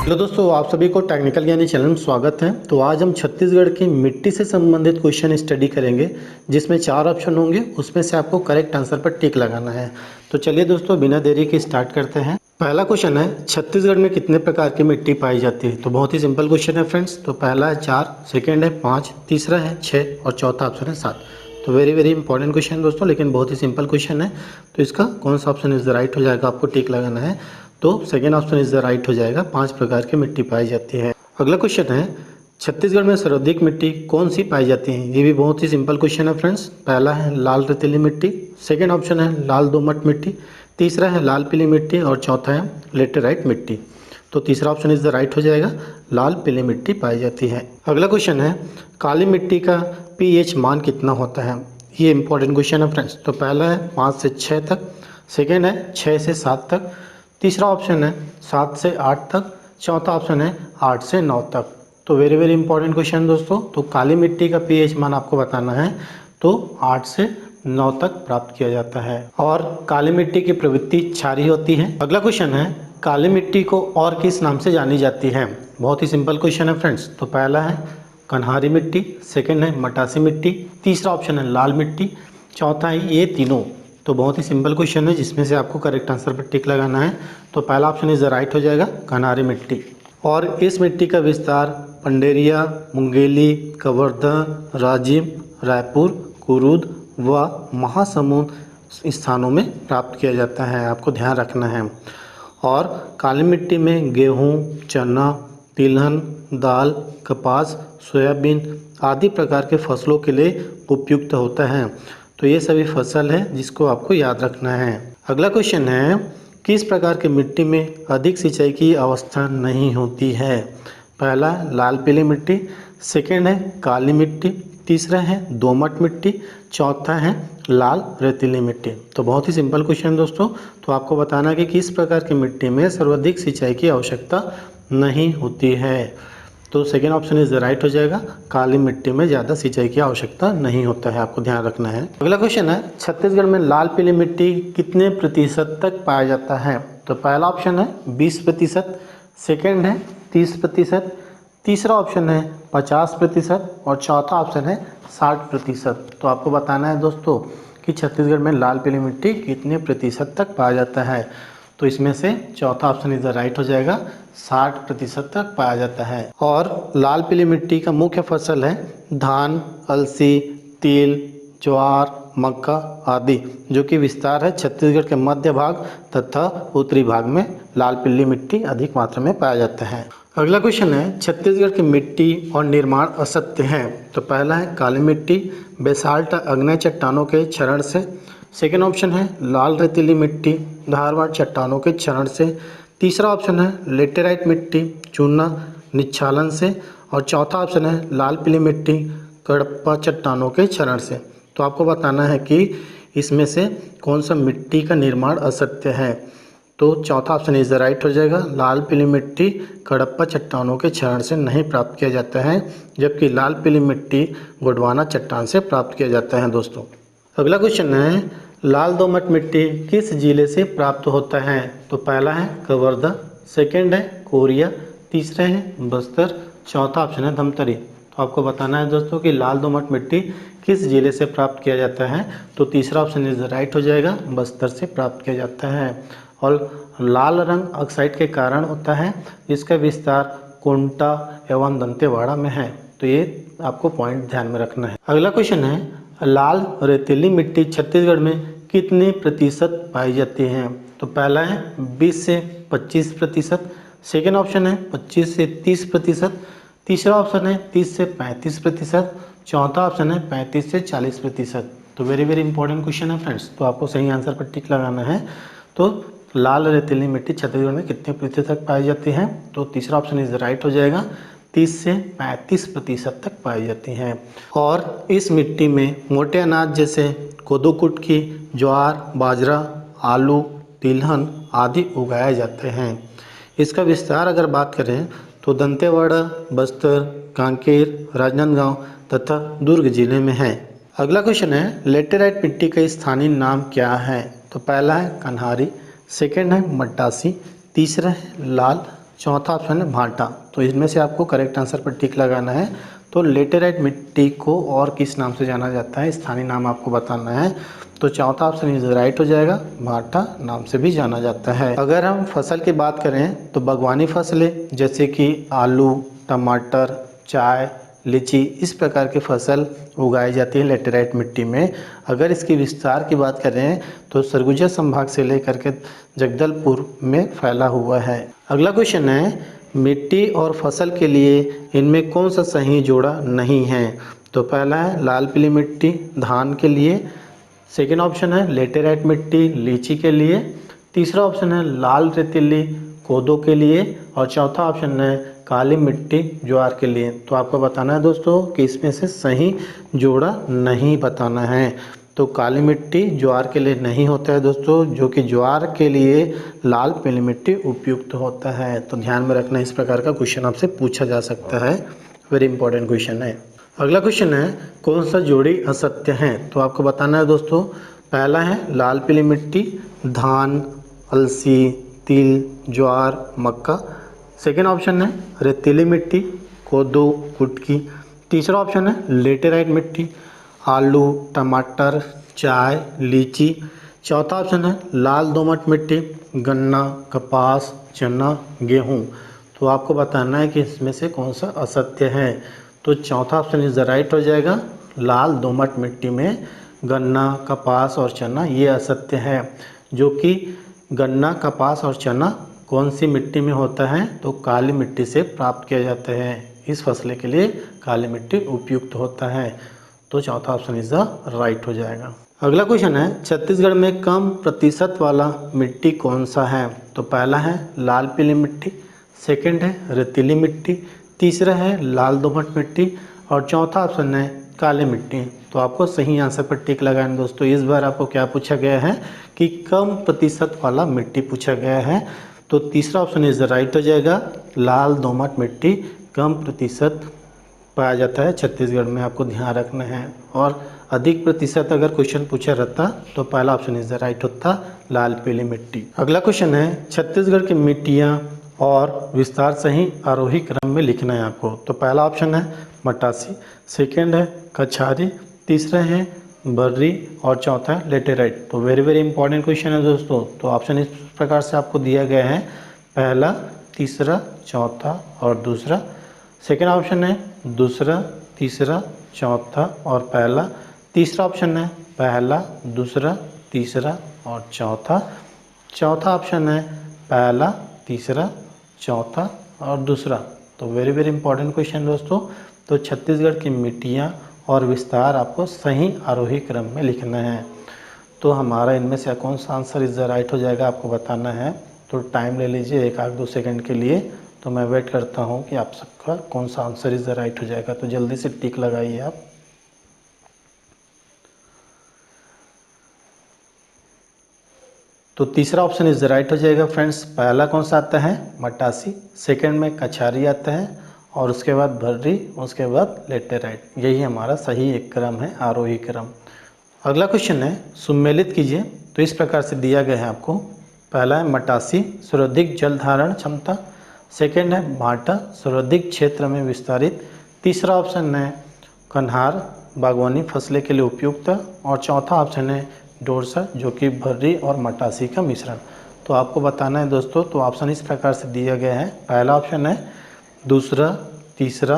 Hello दोस्तों, आप सभी को टेक्निकल ज्ञानी चैनल में स्वागत है। तो आज हम छत्तीसगढ़ की मिट्टी से संबंधित क्वेश्चन स्टडी करेंगे, जिसमें 4 ऑप्शन होंगे। उसमें से आपको करेक्ट आंसर पर टिक लगाना है। तो चलिए दोस्तों, बिना देरी के स्टार्ट करते हैं। पहला क्वेश्चन है, छत्तीसगढ़ में कितने प्रकार की मिट्टी पाई जाती है। तो बहुत ही सिंपल क्वेश्चन है फ्रेंड्स। तो पहला है 4, सेकेंड है 5, तीसरा है 6 और चौथा ऑप्शन है 7। तो वेरी इंपॉर्टेंट क्वेश्चन है दोस्तों, लेकिन बहुत ही सिंपल क्वेश्चन है। तो इसका कौन सा ऑप्शन इज द राइट हो जाएगा, आपको टिक लगाना है। तो second option is the right हो जाएगा। 5 प्रकार की मिट्टी पाई जाती है। अगला क्वेश्चन है, छत्तीसगढ़ में सर्वाधिक मिट्टी कौन सी पाई जाती है। ये भी बहुत ही सिंपल क्वेश्चन है फ्रेंड्स। पहला है लाल रेतीली मिट्टी, सेकेंड ऑप्शन है लाल दोमट मिट्टी, तीसरा है लाल पीली मिट्टी और चौथा है लेटेराइट मिट्टी। तो तीसरा ऑप्शन इज द राइट हो जाएगा, लाल पीली मिट्टी पाई जाती है। अगला क्वेश्चन है, काली मिट्टी का पीएच मान कितना होता है। ये इंपॉर्टेंट क्वेश्चन है फ्रेंड्स। तो पहला है 5 से 6 तक, सेकेंड है 6 से 7 तक, तीसरा ऑप्शन है 7 से 8 तक, चौथा ऑप्शन है 8 से 9 तक। तो वेरी इंपॉर्टेंट क्वेश्चन दोस्तों। तो काली मिट्टी का पीएच मान आपको बताना है। तो 8 से 9 तक प्राप्त किया जाता है और काली मिट्टी की प्रवृत्ति क्षारीय होती है। अगला क्वेश्चन है, काली मिट्टी को और किस नाम से जानी जाती है। बहुत ही सिंपल क्वेश्चन है फ्रेंड्स। तो पहला है कन्हारी मिट्टी, सेकेंड है मटासी मिट्टी, तीसरा ऑप्शन है लाल मिट्टी, चौथा है ये तीनों। तो बहुत ही सिंपल क्वेश्चन है, जिसमें से आपको करेक्ट आंसर पर टिक लगाना है। तो पहला ऑप्शन इज द राइट हो जाएगा, कन्हारी मिट्टी। और इस मिट्टी का विस्तार पंडेरिया, मुंगेली, कवर्धा, राजिम, रायपुर, कुरुद व महासमुंद स्थानों में प्राप्त किया जाता है। आपको ध्यान रखना है। और काली मिट्टी में गेहूँ, चना, तिलहन, दाल, कपास, सोयाबीन आदि प्रकार के फसलों के लिए उपयुक्त होता है। तो ये सभी फसल है जिसको आपको याद रखना है। अगला क्वेश्चन है, किस प्रकार की मिट्टी में अधिक सिंचाई की अवस्था नहीं होती है। पहला है लाल पीली मिट्टी, सेकेंड है काली मिट्टी, तीसरा है दोमट मिट्टी, चौथा है लाल रेतीली मिट्टी। तो बहुत ही सिंपल क्वेश्चन दोस्तों। तो आपको बताना है कि किस प्रकार की मिट्टी में सर्वाधिक सिंचाई की आवश्यकता नहीं होती है। तो second option is the right हो जाएगा, काली मिट्टी में ज़्यादा सिंचाई की आवश्यकता नहीं होता है। आपको ध्यान रखना है। अगला क्वेश्चन है, छत्तीसगढ़ में लाल पीली मिट्टी कितने प्रतिशत तक पाया जाता है। तो पहला ऑप्शन है 20%, सेकेंड है 30%, तीसरा ऑप्शन है 50% और चौथा ऑप्शन है 60%। तो आपको बताना है दोस्तों कि छत्तीसगढ़ में लाल पीली मिट्टी कितने प्रतिशत तक पाया जाता है। तो इसमें से चौथा ऑप्शन इज द राइट हो जाएगा, 60% तक पाया जाता है। और लाल पीली मिट्टी का मुख्य फसल है धान, अलसी, तिल, ज्वार, मक्का आदि, जो कि विस्तार है छत्तीसगढ़ के मध्य भाग तथा उत्तरी भाग में लाल पीली मिट्टी अधिक मात्रा में पाया जाता है। अगला क्वेश्चन है, छत्तीसगढ़ की मिट्टी और निर्माण असत्य है। तो पहला है काली मिट्टी बेसाल्ट अग्नेय चट्टानों के क्षरण से, सेकेंड ऑप्शन है लाल रेतीली मिट्टी धारवाड़ चट्टानों के क्षरण से, तीसरा ऑप्शन है लेटेराइट मिट्टी चूना निच्छालन से और चौथा ऑप्शन है लाल पीली मिट्टी कडप्पा चट्टानों के क्षरण से। तो आपको बताना है कि इसमें से कौन सा मिट्टी का निर्माण असत्य है। तो चौथा ऑप्शन इज द राइट हो जाएगा, लाल पीली मिट्टी कडप्पा चट्टानों के क्षरण से नहीं प्राप्त किया जाता है, जबकि लाल पीली मिट्टी गोंडवाना चट्टान से प्राप्त किया जाता है दोस्तों। अगला क्वेश्चन है, लाल दोमट मिट्टी किस जिले से प्राप्त होता है। तो पहला है कवर्धा, सेकेंड है कोरिया, तीसरा है बस्तर, चौथा ऑप्शन है धमतरी। तो आपको बताना है दोस्तों कि लाल दोमट मिट्टी किस जिले से प्राप्त किया जाता है। तो तीसरा ऑप्शन इज राइट हो जाएगा, बस्तर से प्राप्त किया जाता है। और लाल रंग ऑक्साइड के कारण होता है, इसका विस्तार कोंटा एवं दंतेवाड़ा में है। तो ये आपको पॉइंट ध्यान में रखना है। अगला क्वेश्चन है, लाल रेतीली मिट्टी छत्तीसगढ़ में कितने प्रतिशत पाई जाती है। तो पहला है 20 से 25%, सेकेंड ऑप्शन है 25 से 30%, तीसरा ऑप्शन है 30 से 35%, चौथा ऑप्शन है 35 से 40%। तो वेरी इंपॉर्टेंट क्वेश्चन है फ्रेंड्स। तो आपको सही आंसर पर टिक लगाना है। तो लाल रेतीली मिट्टी छत्तीसगढ़ में कितने प्रतिशत तक पाई जाती है। तो तीसरा ऑप्शन इज राइट हो जाएगा, 30 से 35% तक पाई जाती हैं। और इस मिट्टी में मोटे अनाज जैसे कोदो कुटकी, ज्वार, बाजरा, आलू, तिलहन आदि उगाए जाते हैं। इसका विस्तार अगर बात करें तो दंतेवाड़ा, बस्तर, कांकेर, राजनांदगांव तथा दुर्ग जिले में है। अगला क्वेश्चन है, लेटेराइट मिट्टी का स्थानीय नाम क्या है। तो पहला है कन्हारी, सेकेंड है मटासी, तीसरा है लाल चौथा ऑप्शन है भाटा। तो इसमें से आपको करेक्ट आंसर पर टिक लगाना है। तो लेटेराइट मिट्टी को और किस नाम से जाना जाता है, स्थानीय नाम आपको बताना है। तो चौथा ऑप्शन इज राइट हो जाएगा, भाटा नाम से भी जाना जाता है। अगर हम फसल की बात करें तो बागवानी फसलें जैसे कि आलू, टमाटर, चाय, लीची, इस प्रकार की फसल उगाई जाती है लेटेराइट मिट्टी में। अगर इसकी विस्तार की बात करें तो सरगुजा संभाग से लेकर के जगदलपुर में फैला हुआ है। अगला क्वेश्चन है, मिट्टी और फसल के लिए इनमें कौन सा सही जोड़ा नहीं है। तो पहला है लाल पीली मिट्टी धान के लिए, सेकेंड ऑप्शन है लेटेराइट मिट्टी लीची के लिए, तीसरा ऑप्शन है लाल रेतीली कोदो के लिए, और चौथा ऑप्शन है काली मिट्टी ज्वार के लिए। तो आपको बताना है दोस्तों कि इसमें से सही जोड़ा नहीं बताना है। तो काली मिट्टी ज्वार के लिए नहीं होता है दोस्तों, जो कि ज्वार के लिए लाल पीली मिट्टी उपयुक्त होता है। तो ध्यान में रखना, इस प्रकार का क्वेश्चन आपसे पूछा जा सकता है, वेरी इंपॉर्टेंट क्वेश्चन है। अगला क्वेश्चन है, कौन सा जोड़ी असत्य है। तो आपको बताना है दोस्तों, पहला है लाल पीली मिट्टी धान, अलसी, तिल, ज्वार, मक्का, सेकेंड ऑप्शन है रेतीली मिट्टी कोदो, कुटकी, तीसरा ऑप्शन है लेटेराइट मिट्टी आलू, टमाटर, चाय, लीची, चौथा ऑप्शन है लाल दोमट मिट्टी गन्ना, कपास, चना, गेहूँ। तो आपको बताना है कि इसमें से कौन सा असत्य है। तो चौथा ऑप्शन इज द राइट हो जाएगा, लाल दोमट मिट्टी में गन्ना, कपास और चना ये असत्य है। जो कि गन्ना, कपास और चना कौन सी मिट्टी में होता है, तो काली मिट्टी से प्राप्त किया जाता है। इस फसले के लिए काली मिट्टी उपयुक्त होता है। तो चौथा ऑप्शन इज द राइट हो जाएगा। अगला क्वेश्चन है, छत्तीसगढ़ में कम प्रतिशत वाला मिट्टी कौन सा है। तो पहला है लाल पीली मिट्टी, सेकंड है रेतीली मिट्टी, तीसरा है लाल दोमट मिट्टी और चौथा ऑप्शन है काली मिट्टी। तो आपको सही आंसर पर टिक लगाना दोस्तों। इस बार आपको क्या पूछा गया है कि कम प्रतिशत वाला मिट्टी पूछा गया है। तो तीसरा ऑप्शन इज राइट हो जाएगा, लाल दोमट मिट्टी कम प्रतिशत पाया जाता है छत्तीसगढ़ में, आपको ध्यान रखना है। और अधिक प्रतिशत अगर क्वेश्चन पूछा रहता तो पहला ऑप्शन इज द राइट होता, लाल पीली मिट्टी। अगला क्वेश्चन है, छत्तीसगढ़ की मिट्टियाँ और विस्तार सही आरोही क्रम में लिखना है आपको। तो पहला ऑप्शन है मटासी, सेकेंड है कछारी, तीसरा है बर्री और चौथा है लेटेराइट। तो वेरी वेरी इंपॉर्टेंट क्वेश्चन है दोस्तों। तो ऑप्शन इस प्रकार से आपको दिया गया है, पहला, तीसरा, चौथा और दूसरा। सेकेंड ऑप्शन है दूसरा, तीसरा, चौथा और पहला। तीसरा ऑप्शन है पहला, दूसरा, तीसरा और चौथा। चौथा ऑप्शन है पहला, तीसरा, चौथा और दूसरा। तो वेरी वेरी इंपॉर्टेंट क्वेश्चन दोस्तों। तो छत्तीसगढ़ की मिट्टियाँ और विस्तार आपको सही आरोही क्रम में लिखना है। तो हमारा इनमें से कौन सा आंसर इज द राइट हो जाएगा आपको बताना है। तो टाइम ले लीजिए एक आध दो सेकंड के लिए। तो मैं वेट करता हूँ कि आप सबका कौन सा आंसर इज द राइट हो जाएगा। तो जल्दी से टिक लगाइए आप। तो तीसरा ऑप्शन इज द राइट हो जाएगा फ्रेंड्स। पहला कौन सा आता है, मटासी, सेकंड में कछारी आता है और उसके बाद भर्री, उसके बाद लेटेराइट। यही हमारा सही एक क्रम है, आरोही क्रम। अगला क्वेश्चन है, सुमेलित कीजिए। तो इस प्रकार से दिया गया है आपको। पहला है मटासी, सर्वाधिक जल धारण क्षमता, सेकंड है भाटा, सर्वाधिक क्षेत्र में विस्तारित, तीसरा ऑप्शन है कन्हार, बागवानी फसलें के लिए उपयुक्त, और चौथा ऑप्शन है डोरसा, जो कि भर्री और मटासी का मिश्रण। तो आपको बताना है दोस्तों। तो ऑप्शन इस प्रकार से दिया गया है, पहला ऑप्शन है दूसरा, तीसरा,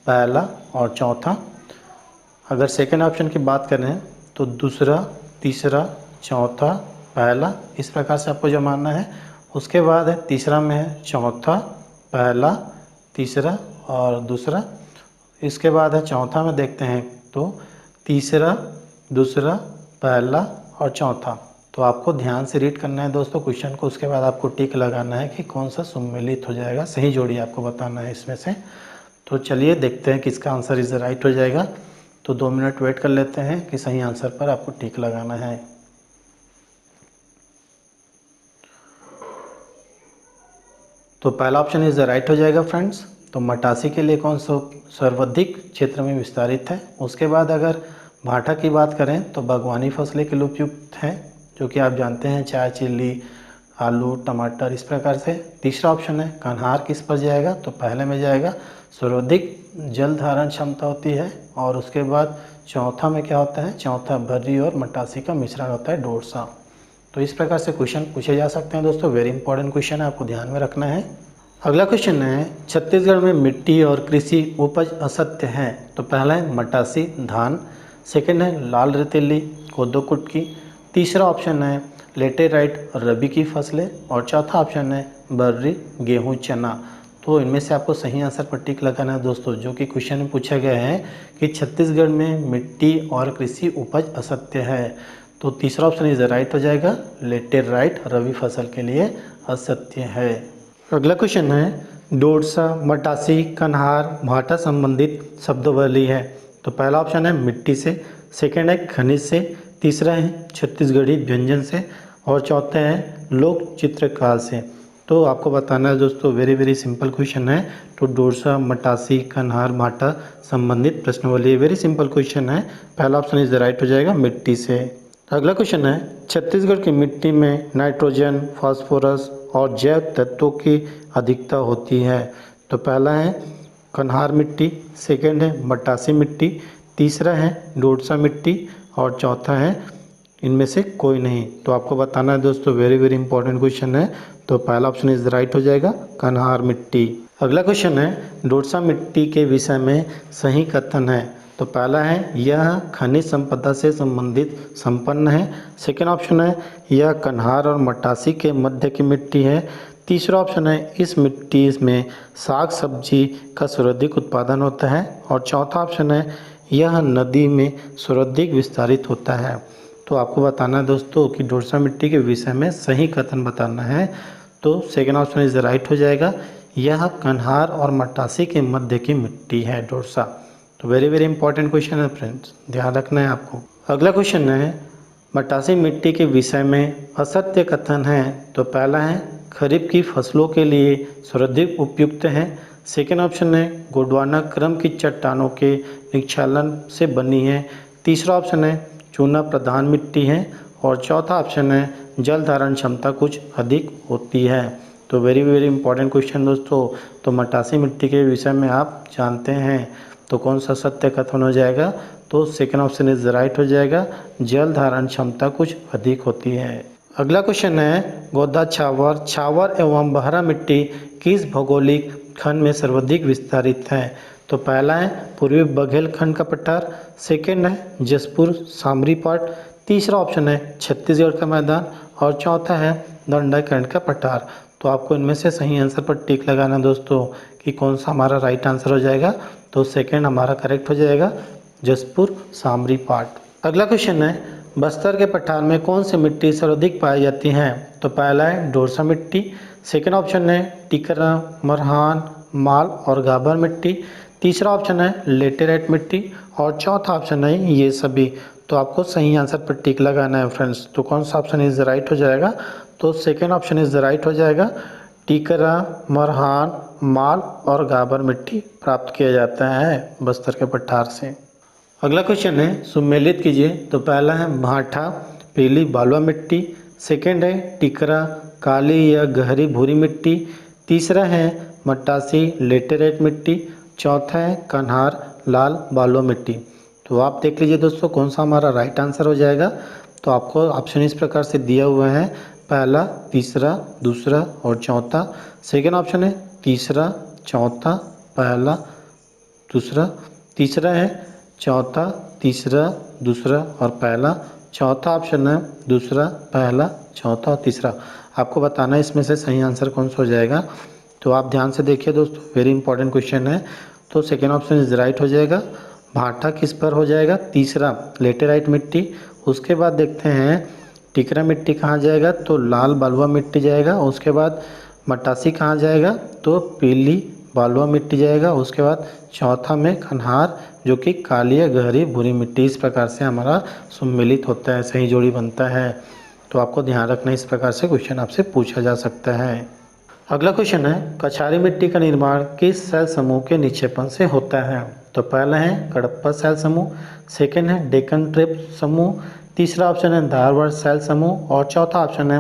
पहला और चौथा। अगर सेकेंड ऑप्शन की बात करें तो दूसरा, तीसरा, चौथा, पहला, इस प्रकार से आपको जमाना है। उसके बाद है तीसरा में है चौथा, पहला, तीसरा और दूसरा। इसके बाद है चौथा में देखते हैं तो तीसरा, दूसरा, पहला और चौथा। तो आपको ध्यान से रीड करना है दोस्तों क्वेश्चन को। उसके बाद आपको टिक लगाना है कि कौन सा सम्मिलित हो जाएगा, सही जोड़ी आपको बताना है इसमें से। तो चलिए देखते हैं किसका आंसर इज राइट हो जाएगा। तो 2 मिनट वेट कर लेते हैं कि सही आंसर पर आपको टिक लगाना है। तो पहला ऑप्शन इज राइट हो जाएगा फ्रेंड्स। तो मटासी के लिए कौन सा सर्वाधिक क्षेत्र में विस्तारित है। उसके बाद अगर भाटा की बात करें तो बागवानी फसलें के लिए उपयुक्त है, जो कि आप जानते हैं चाय, चिल्ली, आलू, टमाटर, इस प्रकार से। तीसरा ऑप्शन है कन्हार किस पर जाएगा, तो पहले में जाएगा सर्वाधिक जल धारण क्षमता होती है। और उसके बाद चौथा में क्या होता है, चौथा भर्री और मटासी का मिश्रण होता है डोरसा। तो इस प्रकार से क्वेश्चन पूछे जा सकते हैं दोस्तों, वेरी इंपॉर्टेंट क्वेश्चन है, आपको ध्यान में रखना है। अगला क्वेश्चन है छत्तीसगढ़ में मिट्टी और कृषि उपज असत्य है। तो पहला है मटासी धान, सेकंड है लाल रेतीली कोदो कुटकी, तीसरा ऑप्शन है लेटेराइट रबी की फसलें, और चौथा ऑप्शन है बर्री गेहूं चना। तो इनमें से आपको सही आंसर पर टिक लगाना है दोस्तों, जो कि क्वेश्चन में पूछा गया है कि छत्तीसगढ़ में मिट्टी और कृषि उपज असत्य है। तो तीसरा ऑप्शन इज राइट हो जाएगा, लेटेराइट रबी फसल के लिए असत्य है। अगला क्वेश्चन है डोरसा, मटासी, कन्हार, भाटा संबंधित शब्दावली है। तो पहला ऑप्शन है मिट्टी से, सेकंड है खनिज से, तीसरा है छत्तीसगढ़ी व्यंजन से, और चौथा है लोक चित्रकाल से। तो आपको बताना है दोस्तों, वेरी वेरी सिंपल क्वेश्चन है। तो डोरसा, मटासी, कन्हार, भाटा संबंधित प्रश्नावली, वेरी सिंपल क्वेश्चन है। पहला ऑप्शन इज राइट हो जाएगा, मिट्टी से। अगला क्वेश्चन है छत्तीसगढ़ की मिट्टी में नाइट्रोजन, फास्फोरस और जैव तत्वों की अधिकता होती है। तो पहला है कन्हार मिट्टी, सेकंड है मटासी मिट्टी, तीसरा है डोरसा मिट्टी, और चौथा है इनमें से कोई नहीं। तो आपको बताना है दोस्तों, वेरी वेरी इंपॉर्टेंट क्वेश्चन है। तो पहला ऑप्शन इज राइट हो जाएगा, कन्हार मिट्टी। अगला क्वेश्चन है डोरसा मिट्टी के विषय में सही कथन है। तो पहला है यह खनिज संपदा से संबंधित संपन्न है, सेकेंड ऑप्शन है यह कन्हार और मटासी के मध्य की मिट्टी है, तीसरा ऑप्शन है इस मिट्टी में साग सब्जी का सर्वाधिक उत्पादन होता है, और चौथा ऑप्शन है यह नदी में सर्वाधिक विस्तारित होता है। तो आपको बताना है दोस्तों कि डोरसा मिट्टी के विषय में सही कथन बताना है। तो सेकेंड ऑप्शन इज राइट हो जाएगा, यह कन्हार और मटासी के मध्य की मिट्टी है डोरसा। तो वेरी वेरी इंपॉर्टेंट क्वेश्चन है फ्रेंड्स, ध्यान रखना है आपको। अगला क्वेश्चन है मटासी मिट्टी के विषय में असत्य कथन है। तो पहला है खरीफ की फसलों के लिए सर्वाधिक उपयुक्त है, सेकेंड ऑप्शन है गोंडवाना क्रम की चट्टानों के निक्षालन से बनी है, तीसरा ऑप्शन है चूना प्रधान मिट्टी है, और चौथा ऑप्शन है जल धारण क्षमता कुछ अधिक होती है। तो वेरी वेरी इंपॉर्टेंट क्वेश्चन दोस्तों। तो मटासी मिट्टी के विषय में आप जानते हैं, तो कौन सा सत्य कथन हो जाएगा, तो सेकेंड ऑप्शन इज राइट हो जाएगा, जल धारण क्षमता कुछ अधिक होती है। अगला क्वेश्चन है गोदा छावर, छावर एवं बहरा मिट्टी किस भौगोलिक खंड में सर्वाधिक विस्तारित है। तो पहला है पूर्वी बघेलखंड का पठार, सेकेंड है जसपुर सामरी पाट, तीसरा ऑप्शन है छत्तीसगढ़ का मैदान, और चौथा है दंडाकरण का पठार। तो आपको इनमें से सही आंसर पर टिक लगाना दोस्तों कि कौन सा हमारा राइट आंसर हो जाएगा। तो सेकेंड हमारा करेक्ट हो जाएगा, जसपुर सामरी पाट। अगला क्वेश्चन है बस्तर के पठार में कौन सी मिट्टी सर्वाधिक पाई जाती है। तो पहला है डोरसा मिट्टी, सेकेंड ऑप्शन है टिकरा, मरहान, माल और गाबर मिट्टी, तीसरा ऑप्शन है लेटेराइट मिट्टी, और चौथा ऑप्शन है ये सभी। तो आपको सही आंसर पर टिक लगाना है फ्रेंड्स। तो कौन सा ऑप्शन इज राइट हो जाएगा, तो सेकेंड ऑप्शन इज राइट हो जाएगा, टिकरा, मरहान, माल और गाबर मिट्टी प्राप्त किया जाता है बस्तर के पठार से। अगला क्वेश्चन है सुमेलित कीजिए। तो पहला है भाटा पीली बालुआ मिट्टी, सेकंड है टिकरा काली या गहरी भूरी मिट्टी, तीसरा है मटासी लेटेराइट मिट्टी, चौथा है कन्हार लाल बालुआ मिट्टी। तो आप देख लीजिए दोस्तों कौन सा हमारा राइट आंसर हो जाएगा। तो आपको ऑप्शन इस प्रकार से दिया हुआ है, पहला, तीसरा, दूसरा और चौथा। सेकेंड ऑप्शन है तीसरा, चौथा, पहला, दूसरा, तीसरा है चौथा, तीसरा, दूसरा और पहला, चौथा ऑप्शन है दूसरा, पहला, चौथा और तीसरा। आपको बताना है इसमें से सही आंसर कौन सा हो जाएगा। तो आप ध्यान से देखिए दोस्तों, वेरी इंपॉर्टेंट क्वेश्चन है। तो सेकेंड ऑप्शन इज राइट हो जाएगा। भाटा किस पर हो जाएगा, तीसरा लेटेराइट मिट्टी। उसके बाद देखते हैं टिकरा मिट्टी कहाँ जाएगा, तो लाल बालुआ मिट्टी जाएगा। उसके बाद मटासी कहाँ जाएगा, तो पीली बालुआ मिट्टी जाएगा। उसके बाद चौथा में कन्हार जो कि काली या गहरी भूरी मिट्टी। इस प्रकार से हमारा सम्मिलित होता है, सही जोड़ी बनता है। तो आपको ध्यान रखना, इस प्रकार से क्वेश्चन आपसे पूछा जा सकता है। अगला क्वेश्चन है कछारी मिट्टी का निर्माण किस सेल समूह के निक्षेपण से होता है। तो पहला है कडप्पा सेल समूह, सेकंड है डेक्कन ट्रेप समूह, तीसरा ऑप्शन है धारवाड़ सेल समूह और चौथा ऑप्शन है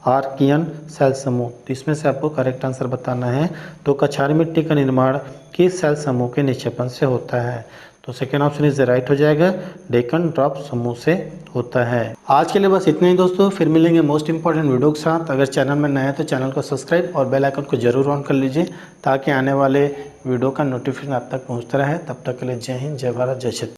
आर्कियन सेल समूह। तो इसमें से आपको करेक्ट आंसर बताना है। तो कछारी मिट्टी का निर्माण किस सेल समूह के निक्षेपण से होता है? तो सेकेंड ऑप्शन इज राइट हो जाएगा, डेक्कन ड्रॉप समूह से होता है। आज के लिए बस इतना ही दोस्तों, फिर मिलेंगे मोस्ट इंपॉर्टेंट वीडियो के साथ। अगर चैनल में नए हैं तो चैनल को सब्सक्राइब और बेल आइकन को जरूर ऑन कर लीजिए ताकि आने वाले वीडियो का नोटिफिकेशन आप तक पहुंचता रहे। तब तक के लिए जय हिंद, जय भारत, जय छत्तीसगढ़।